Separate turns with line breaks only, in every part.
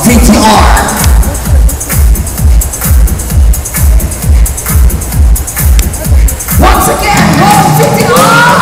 VTR. Once again, roll VTR!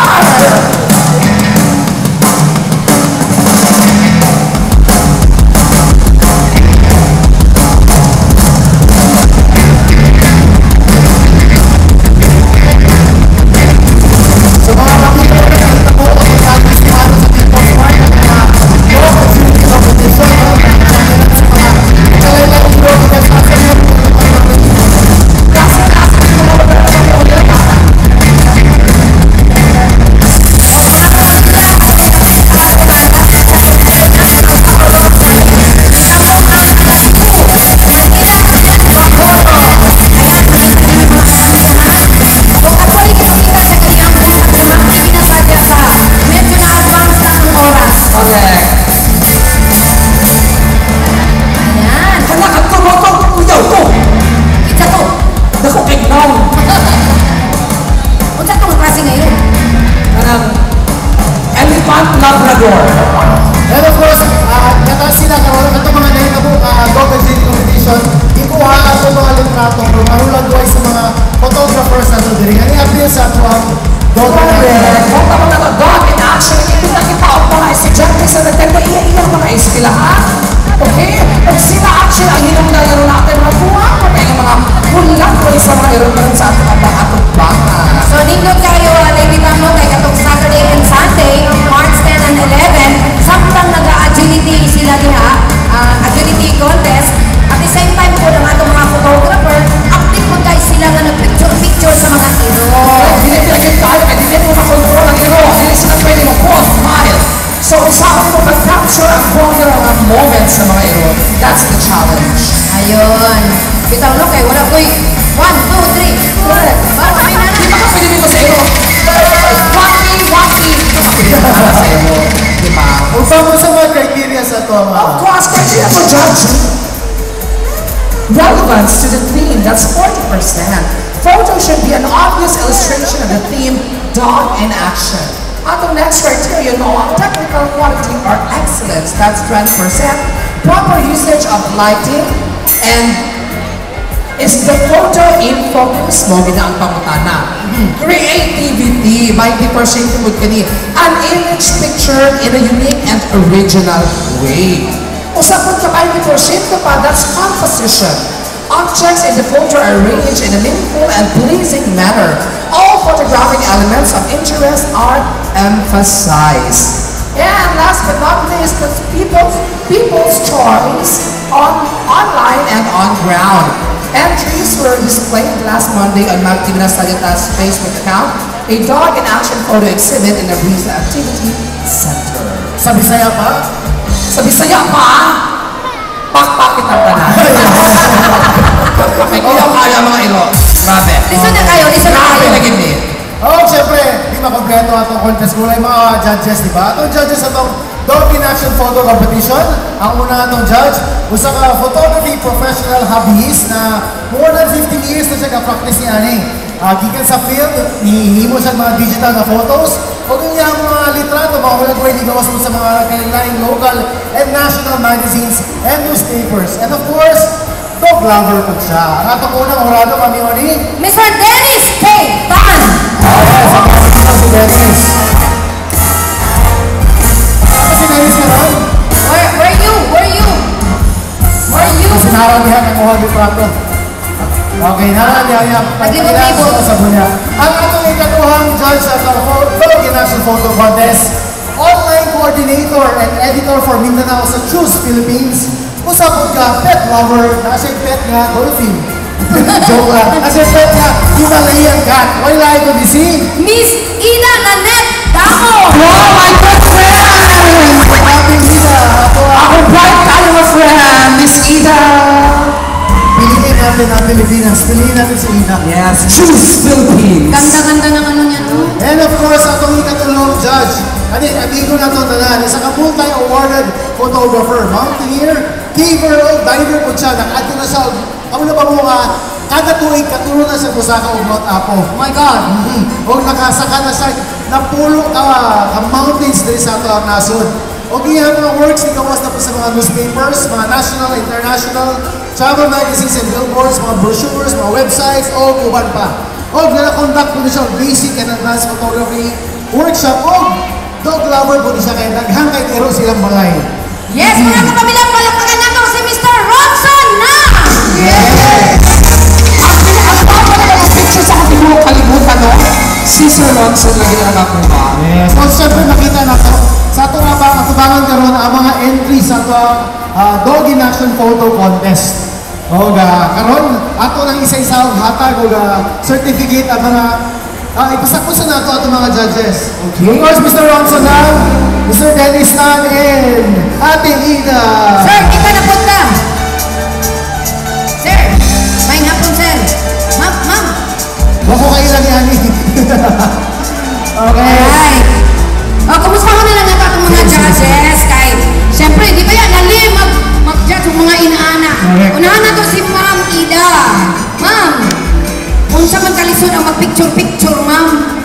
Labrador.
And of course, kata sila karon ato mga nahitabo Golden City competition, ikuha ato mga litrato marulag duay sa mga photographers ato diri. Ani appeal sa ato ang Golden City.
Kung tama na God in action, hindi na kita ang mga estudyante sa nagtanda iya-iyang mga eskwelahan. Okay? Kung sila action ang hinong nalaro natin mabuha, kaya yung mga hulang ko sa mga iron sa atong baka.
So, nindot kayo, Lady Bamo, kay katong Saturday and Sunday, March 10 and 11, samtang nag-agility sila diha, agility contest. At the same time po, ng atong mga photographer, active po tayo sila nga nag-picture sa mga iro.
Hindi pinagin tayo, hindi mo makontrol ang iro. Hindi sila pwede mo smile. So, saan mo mag-capture ang mga moments sa mga iro? That's the challenge.
Ayun. Bitaw no, kay wala ko'y 1, 2, 3.
Correct. Di ba ka pwede dito sa iro? Waki. Sa iro. Di ba?
Kung saan sa mga criteria sa ito,
Of course, criteria for judging. Relevance to the theme, that's 40%. Photo should be an obvious illustration of the theme, dog in action. Atong next criteria, no, technical quality or excellence, that's 20%. Proper usage of lighting, and is the photo in focus mo ang pangutana. Creativity, 20% would kani. An image pictured in a unique and original way. Usapon ka 20% pa, that's composition. Objects in the photo are arranged in a meaningful and pleasing manner. All photographic elements of interest are emphasized. And last but not least, the people's choice online and on ground. Entries were displayed last Monday on Magtivinas Tagata's Facebook account, a dog in action photo exhibit in the Breeze Activity Center.
sa Bisaya pa.
Sa Bisaya pa, pakpakit ang tanan. May kaya mga ilo. Grabe.
Listen na kayo.
Grabe na gini.
Oh, siyempre, di makompleto atong contest. Kulay mga judges, di ba? Atong judges atong Dog in Action Photo Competition. Ang una atong judge, usa ka photography professional hobbyist na more than 15 years na siya ka-practice niya ni. Gikan sa field, hihimo siya mga digital na photos. O yung mga litrato, mga walang pwede gawas mo sa mga kanilang local and national magazines and newspapers. And of course, dog lover po siya. Ang atong unang orado kami o ni
Mr. Dennis K. Tan!
si Dennis. Si Dennis ka ron?
Where you?
Kasi naroon niya ng mga litrato. Okay, naroon niya.
Naglibot-libot.
Sa bunya. Ang atong ikatuhang judge sa Dog in Action Photo Contest, online coordinator and editor for Mindanao sa Choose Philippines, usapod ka, pet lover, nasa pet nga, dolphin. Joke lang. Nasa pet nga, Himalayan cat. Why like to be seen?
Miss Ina Nanette Damo!
Wow, my good friend!
Ating Ida,
Ako bright tayo mga friend, Miss Ida!
piliin natin ang Pilipinas. Piliin natin si Ida.
Yes, choose Philippines!
Ganda-ganda ng ano niya, no?
And of course, atong ikatulong judge, amigo na ito tanan, isa ka multi-awarded photographer, mountaineer, caver, diver po siya, nakato na siya, ako na ba mo nga, kada tuig, katulong na siya po sa ka Mount Apo.
Oh my God!
O nakasaka na siya, napulo ka mountains din sa ito ang nasod. O iyang mga works ni gawas na po sa mga newspapers, mga national, international, travel magazines and billboards, mga brochures, mga websites, o uban pa. O nag-conduct po na siya basic and advanced photography workshop o dog lover po siya kaya naghang kay Tero silang balay.
Yes, mga kapamilya, palakpakan nato si Mr. Ronson na!
Yes! Ang papa na yung picture sa ating mga kalimutan, no? Si Sir Ronson lagi na nakakuha.
Yes. So, siyempre nakita na to, sa ito nga ba, matubangan karon ang mga entry sa ito, Dog in Action Photo Contest. O karon ato nang isa-isa hatag o certificate ang mga ipasakusan na ito ato mga judges. Okay. Of course, Mr. Ronson na, Mr. Dennis Tan, and Ate Ida.
Sir, di ka napunta. Sir, may hapon, sir. Ma'am.
Wako kayo lang yan. Okay.
Alright. O, kumusta ko na lang ito itong mga judges? Kay, siyempre, di ba yan, nalim mag-judge yung mga inaana.
Correct.
Unahan na to si Ma'am Ida. Ma'am, kung siya magkalisod ang mag-picture-picture, ma'am.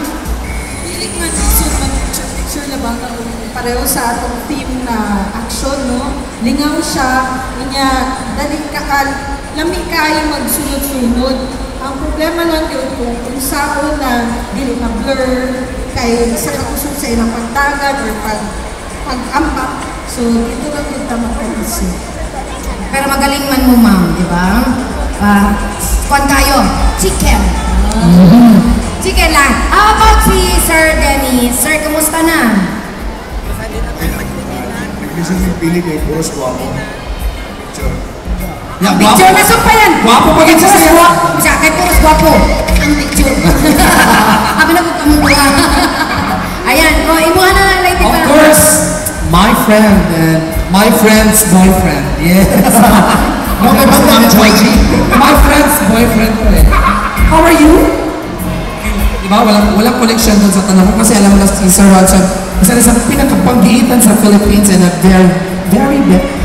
Piling man isod mag-picture na ba pareho sa atong team na action, no? Lingaw siya, niya, dali ka, lami kayo magsunod-sunod. Ang problema lang yun kung saan na dili na blur, kay sa kakusog sa ilang pagtagad or pag-ambak. So, dito lang yung tamang pag-isip.
Pero magaling man mo, ma'am, di ba? Kuwan kayo, chicken. Chicken lang. How about si Sir Dennis? Sir, kumusta na?
Nag-listen yung pili kay Boss Guapo. Picture.
Yeah,
Picture na pa yan.
Guwapo pa rin siya siya.
Siya, kay Puros Guwapo. Ang picture. Habi na po kamunduha. Ayan, o, imuha na lang lang.
Of course, my friend and my friend's boyfriend. Yes. Okay, Ma'am Georgie. My friend's boyfriend ko eh. How are you? Diba? Walang connection doon sa tanong ko kasi alam mo na si Sir Ronson, isa na sa pinakapanggiitan sa Philippines and a very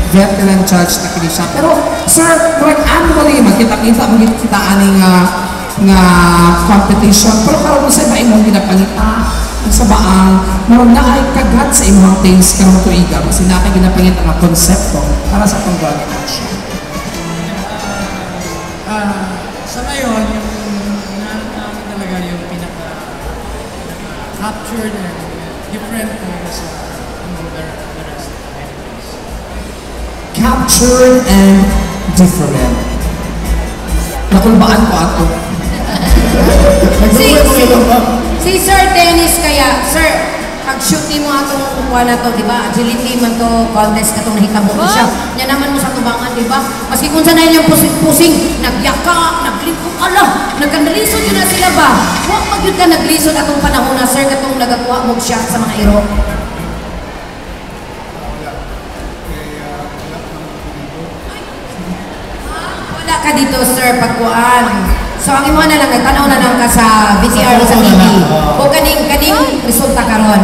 veteran judge na kini siya. Pero, sir, like annually, magkita-kita aning nga competition. Pero karon mo sa iba imong ginapangita, ang sabaang, meron na ay kagat sa imong things karong tuiga. Kasi na kay ginapangita nga konsepto para sa pang-dog action.
Sa ngayon, yung namin talaga yung pinaka-captured and different sa the rest of the entities.
Captured and different. Nakulbaan ko ato.
Si Sir Dennis kaya, Sir, pag-shoot mo atong kuha na to, di ba? Agility man to, contest ka itong nahitabo siya. Yan naman mo sa tubangan, di ba? Maski kung saan yung pusing-pusing, nagyaka, naglingkong, ala, nagkandalisod yun na sila ba? Huwag mag-yun ka naglisod atong panahon na, Sir, katong nagakuha mo siya sa mga iro. Wala ka dito, Sir, pagkuhaan. So, ang imo na lang, nagtanaw na lang ka sa VCR sa TV. O kaning resulta karon.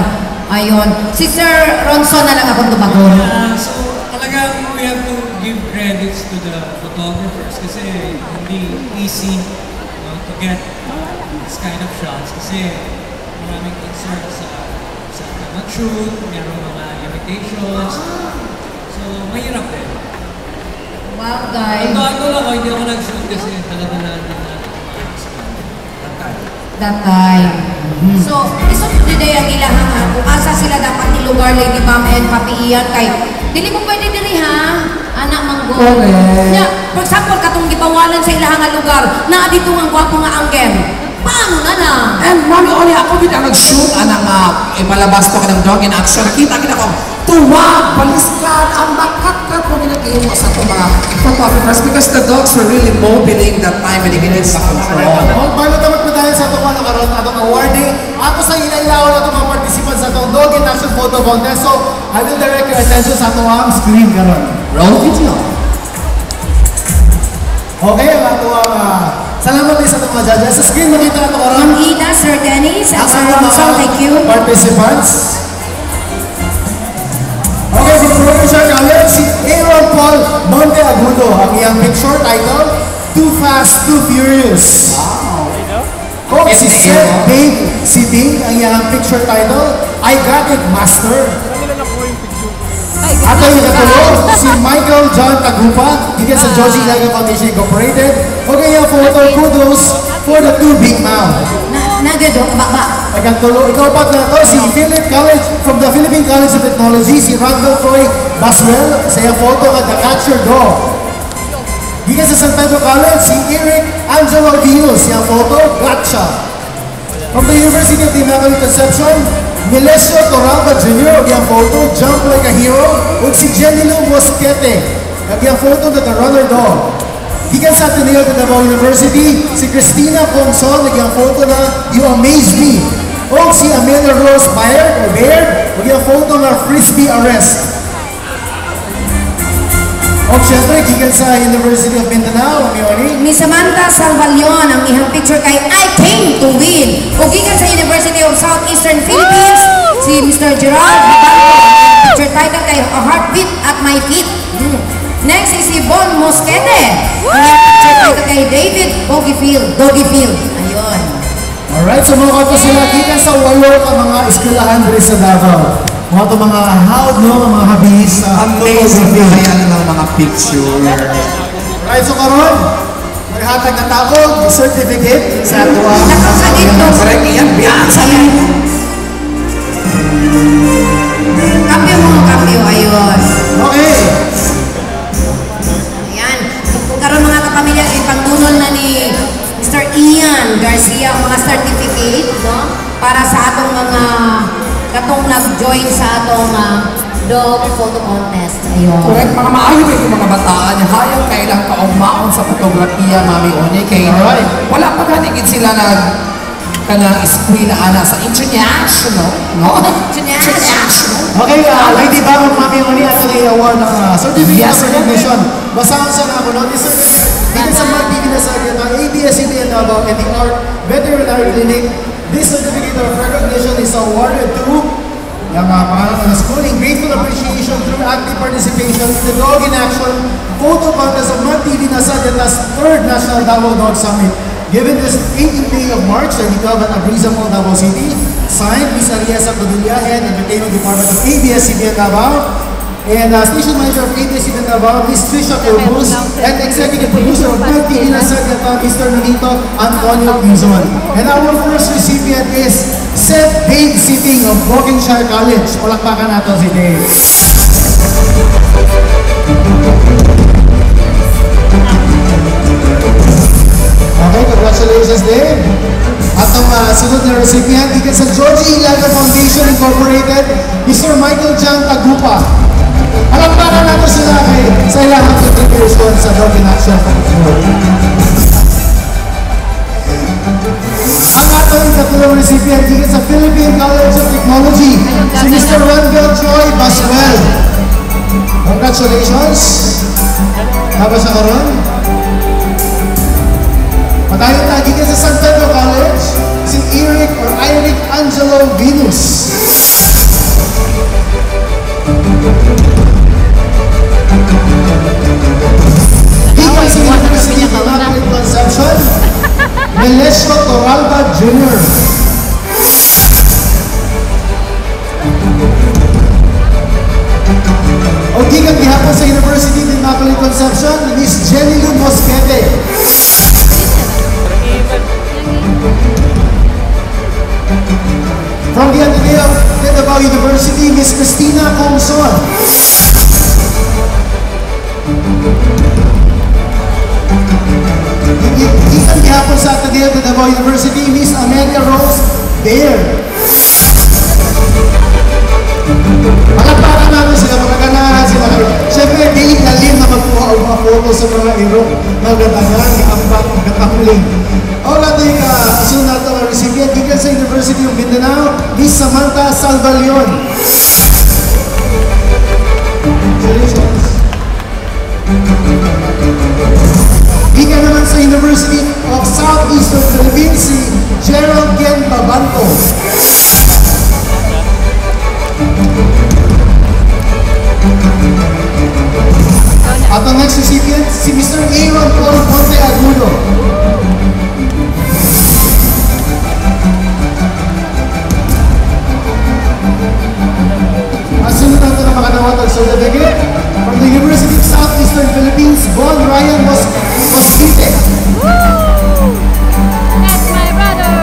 Ayun. Si Sir Ronson na lang akong tubagon.
So, talagang we have to give credits to the photographers kasi hindi easy to get this kind of shots kasi maraming concern sa mag-shoot, mayroong mga limitations. So, mahirap din.
Wow, guys.
Ano lang ako, hindi ako nag-shoot kasi talaga na
That time. So, iso po din ang ilahan kung asa sila dapat nilugar Lady Ma'am and Papiiyan kay dili mo pwede diri ha, anak manggo.
Correct.
Yeah, for example, katong gipawalan sa ilahang nga lugar, na dito ang gwapo nga anggen. Paano na lang?
And mami, only ako din ang nag-shoot anang imalabas to ka ng dog in action. Nakita kita ko, tuwag, baliskan, ang makakat mo ginagin mo sa itong mga photographers because the dogs were really mobiling that time and they sa control.
Bago naman po dahil sa itong karon atong awarding, ako sa ilailaw na itong mga participants sa itong Dog in Action Photo Contest. So, I will direct your attention sa itong screen karon.
Roll video.
Okay, ang atong salamat din sa itong mga judges. Sa screen, makita na ito karon.
Ma'am Ida, Sir Dennis, at Sir
Ang mga
Ronson, thank you.
Participants. Okay, si producer kami, si Aaron Paul Monteagudo. Ang iyang picture title, Too Fast, Too Furious. Wow. Si Seth Dave, ang iyang picture title, I Got It, Master. At ang ikatulo, si Michael John Tagupa, gikan sa Joji Ilaga Foundation Incorporated. Okay, yung photo, kudos for the two big mouth.
Nagado, ba?
Ikatulo, ikaw pa na to, si Philip College, from the Philippine College of Technology, si Randall Troy Baswell, sa yung photo at the Catcher Dog. Gikan sa San Pedro College, si Eric Angelo Villos, yung photo, Gotcha. From the University of the Immaculate Conception, Melesio Torralba Jr., yung photo, Jump Like a Hero, ug si Jenny Lou Mosquete, yung photo na the Runner Dog. Gikan sa Ateneo de Davao University, si Christina Ponson, yung photo na You Amaze Me. O si Amelia Rose Baird, yung photo na Frisbee Arrest. O syempre, gikan sa University of Mindanao,
Miss Samantha Salvalion, ang ihang picture kay I Came to Win. O gikan sa University of Southeastern Philippines, si Mr. Gerald Vivanco, picture title kay A Heartbeat at My Feet. Next is si Bon Mosquete, ang picture title kay David Doggyfield. Ayun.
Alright, so mga kato sila, gikan sa walo ka mga eskwelahan diri sa Davao. Mga ito mga hawd, no? Mga habis.
Amazing yan ng mga picture.
Right, so karon, maghatag na tawag, certificate sa ato ang
Correct, yan, biyan sa
Kambyo, ayun.
Okay.
Ayan. Karon mga kapamilya, ipagtunol na ni Mr. Ian Garcia ang mga certificate, no? Para sa atong mga katong nag-join sa atong dog photo contest. Ayun.
Correct, mga maayo ito mga bataan. Hayang kailang kaugmaon sa fotografiya, Mami Oni. Kaya wala pa ganigid sila kanang eskwela ana sa international, no? International.
Okay, Lady Bagong Mami Oni at the award ng certificate of recognition. Basahan sa ako, no? This is sa mag-TV na sa ABS-CBN Davao and the Art Veterinary Clinic. This certificate of recognition is awarded to yung mga school in grateful appreciation through active participation in the Dog in Action Photo Contest of MagTV Nasagata's 3rd National Davao Dog Summit, given this 18th day of March, 2012 at Abriza Mall, Davao City. Signed, Ms. Ariasa Padilla, Head Entertainment Department of ABS-CBN Davao, and Station Manager of ABS-CBN Davao, Ms. Trisha Corbus, and Executive Producer of MagTV Nasagata, Mr. Nonito Antonio Quizon. And our first recipient is Seth Dave Sitting of Brokenshire College. Palakpakan natin si Dave. Okay, congratulations Dave. At ang sunod na recipient, gikan sa Joji Ilaga Foundation Incorporated, Mr. Michael John Tagupa. Palakpakan natin sila sa ilang contribution sa Dog in Action Foundation. Ang atong katulong recipient gikan sa Philippine College of Technology, si Mr. Randall Troy Baswell. Congratulations. Haba sa karon. Patayon na gikan sa San Pedro College, si Eric Angelo Venus. Gikan sa University of Immaculate Conception, Melesio Torralba Jr. O gikan gihapon sa University of Immaculate Conception, Miss Jenny Lou Mosquete. From the Ateneo de Davao University, Miss Christina Comson. Gikan gihapon sa Ateneo de Davao University, Miss Amelia Rose Baird. Palakpakan namin sila, magaganahan sila. Siyempre, di ilalim na magkuha o mga photo sa mga iro. Magandang ambak, magandang o natin asun natin ang recipient gikan sa University of Mindanao, Miss Samantha Salvalion. Congratulations. Gikan naman sa University of Southeastern Philippines, si Gerald Ken Babanto. At ang next recipient, si Mr. Aaron Paul Ponte Agudo. At sunod natin ang makadawat certificate. From the University of Southeastern Philippines, Von Ryan was seated.
That's my brother.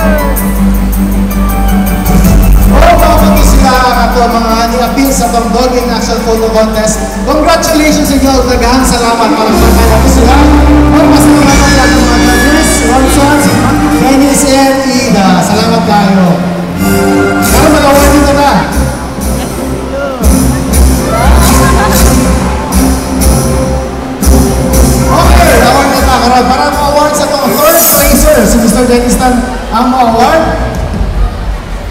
Mga sila ato mga ni-appeal sa Dolby National Photo Contest. Congratulations sa inyo. Daghang salamat para sa kanila sila. Magpasalamatan lang ng mga judges, Ronson, Dennis, and Ida. Salamat kayo. Para mag-award dito na. Okay, award na takaroon. Para ma-award sa itong third placer, si Mr. Dennis Tan ang ma-award.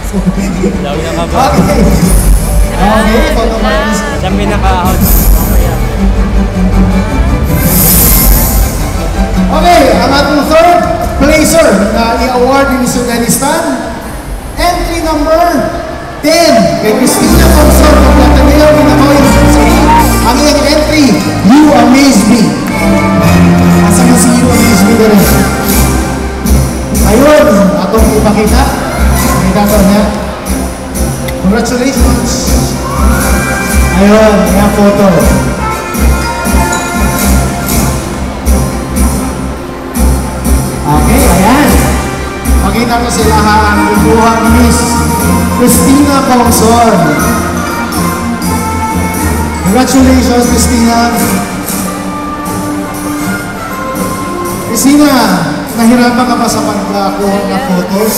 Okay. Okay, photo contest.
Dami naka-out.
Okay, ang ating third placer na i-award ni Mr. Dennis Tan. Entry number 10 kay Christina Thompson ng Platanilo Binacoy University. Ang iyong entry, You Amaze Me. Asa mo si You Amaze Me din? Ayun, atong ipakita. Nakita niya. Congratulations. Ayun, yung photo. Okay, ayan. Makita ko sila ang ikuha ni Miss Christina Thompson. Congratulations, Christina. Christina, nahirapan ka ba sa pagkakuha ng photos?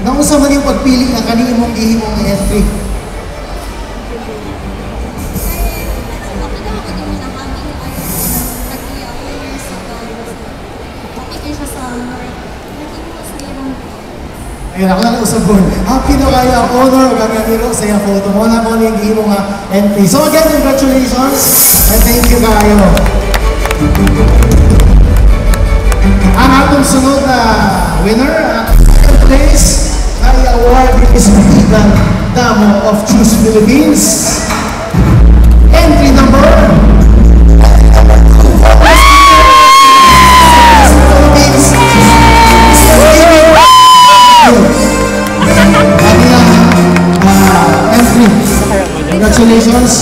Nausa man yung pagpili na kanino mong ihimong entry? Ayun, ako lang usap ko. Happy na kaya ang honor gagamiro sa iyong photo mo na mo yung ihimong entry. So again, congratulations and thank you kayo. Ang atong sunod na winner, second place, ay award is Ida Damo of Choose Philippines. Entry number entry. Congratulations.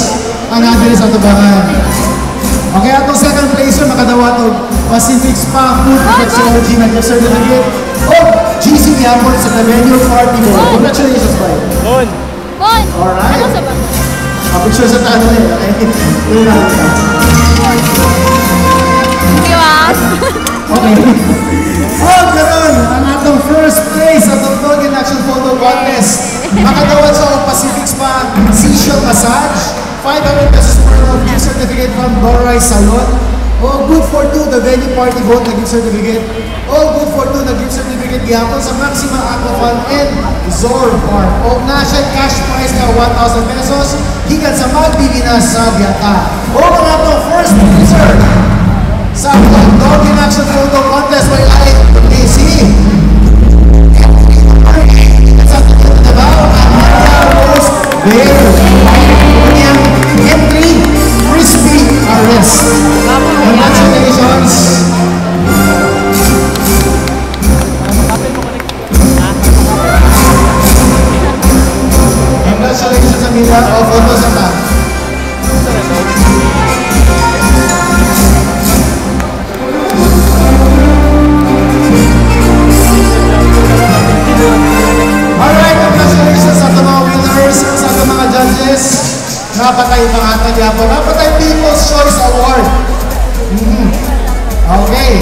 Another is atubangan. Okay, atong second place yun, makadawa ito Pacific Spa Food Technology na gift certificate of GC Airport sa Millennium Party Board. Congratulations, bye.
Bon!
Alright.
Ano sa ba?
Picture sa tayo ulit. Okay. Oh, ganoon. Ang atong first place sa Dolby National Photo Contest. Makadawat sa Pacific Spa Seashell Massage. 500 pesos worth of gift certificate from Doray Salon. Oh, good for two, the venue party vote na gift certificate. Oh, good for two, na gift certificate gihapon sa Maxima Aquafun and Zor Farm. Oh, na siya cash prize na 1,000 pesos. Hikan sa Magbibinas sa Biata. Oh, mga to, first loser sa Dolby National Photo Contest by IAC. Sa Davao, Amalia Rose Bear. Kanyang entry, Crispy Arrest. Congratulations. Congratulations sa nila o photo sa ta. Alright, congratulations sa mga winners, sa mga judges. Napatay pangatag yapo. Napatay People's Choice Award. Okay.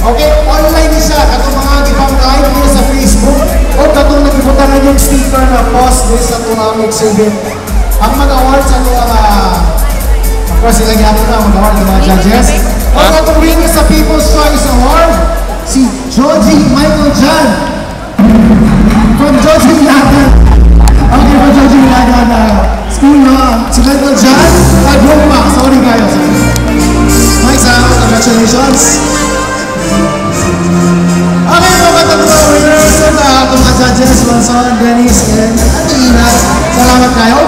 Okay, online siya. Katong mga gipang live niya sa Facebook. O katong nagibutanan yung sticker na post din sa itong exhibit. Ang mag-award sa itong of course, sila gapon na mag-award ng mga judges. O katong winner sa People's Choice Award, si Joji Michael Jan. From Joji Lagan. Okay, from Joji Lagan school na si Michael Jan. Agroma. Sorry kayo. Nice, congratulations. Okay, mga tatlo winners sa mga judges, Ronson, Dennis, and Ina. Salamat kayo.